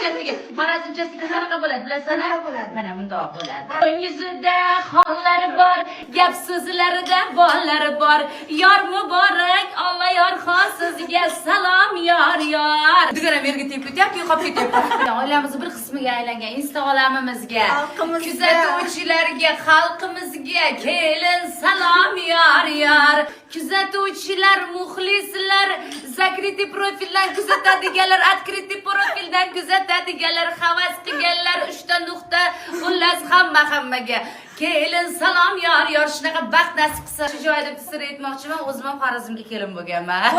sinchasiga, mana sinchasiga qanaqa bo'ladi, bilasizmi? Mana bundoq bo'ladi. Yuzida xonlari bor, gap so'zlarida bonlari bor. Yor muborak, Alloh yorxon sizga salom yor. Digara yerga tepib ketyapti, yo'qolib ketyapti. Oilamiz bir qismiga aylangan Insta olamimizga, kuzatuvchilarga, xalqimizga kelin salom yor. Kuzatuvchilar, muxlislar, zakritli profildan kuzatadiganlar, открытый profildan kuzatadiganlar, havas qilganlar, 3 ta nuqta, xullas hammaga kelin salom yor. Shunaqa baxt nasib qilsa, shu joyda sir aytmoqchiman, o'zim ham Xorazmga kelin bo'lganman.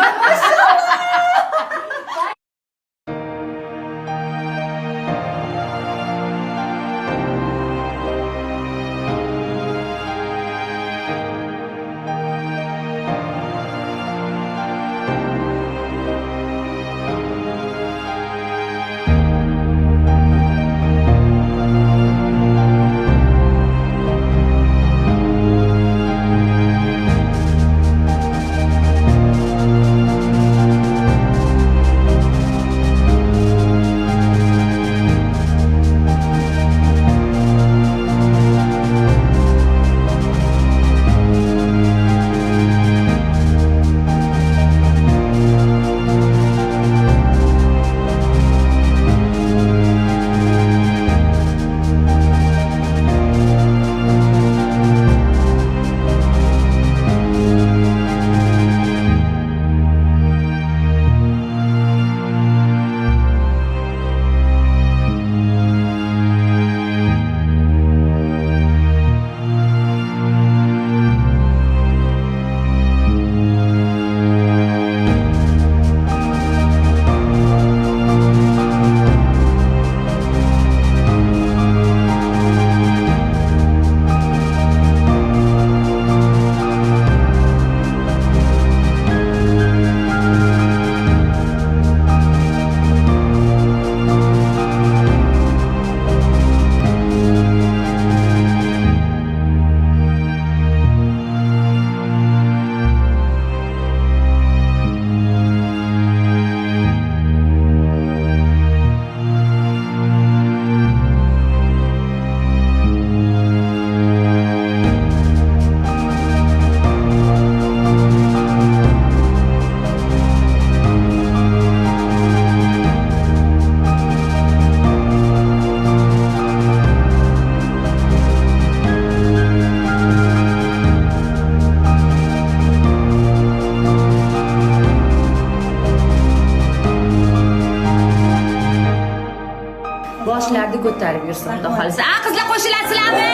Boshlarni ko'tarib yursin, xudo xolisa. Qizlar qo'shilasizlarmi?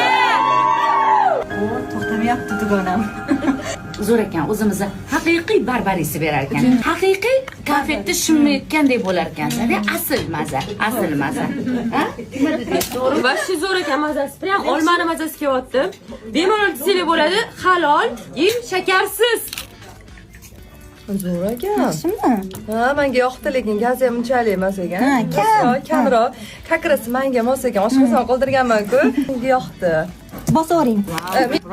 To'xtamayapti dugonam. Zo'r ekan, o'zimizni haqiqiy barbarisi berar ekan. Haqiqiy konfetni shumayotgandek bo'lar ekan. Asl maza. Ha? To'g'ri, vashi zo'r ekan mazasi. Prям olmani mazasi kelyapti. Bemalol desanglar bo'ladi, halol, shakarsiz. Zo'r ekan. Yaxshimi? Ha, menga yoqdi, lekin gazi ham unchalik emas ekan. Kamroq. Kakrasi menga mos ekan. Oshqozon qoldirganman-ku. Menga yoqdi. Bosavering.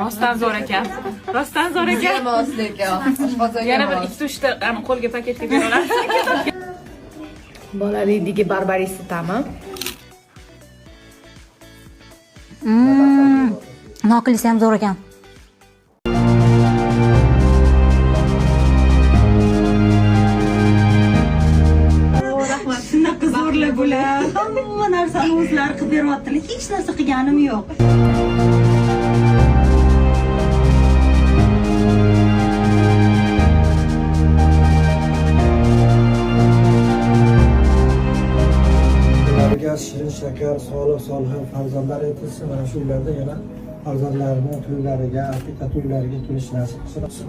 Rostdan zo'r ekan. Mos ekan. Oshqozonga. Yana bir 2-3 ta qo'lga paketga beraverasiz. Bolalikdagi barbarisi ta'mi. Noqilisi ham zo'r ekan. Shunaqa zo'rlar bo'lar. Hamma narsani o'zlari qilib beryaptilar. Hech narsa qilganim yo'q. Ularga shirin shakar, solih farzandlar yetilsin. Mana shu uylarda yana farzandlarining to'ylariga, aqiqa to'ylariga kelish nasib qilsin.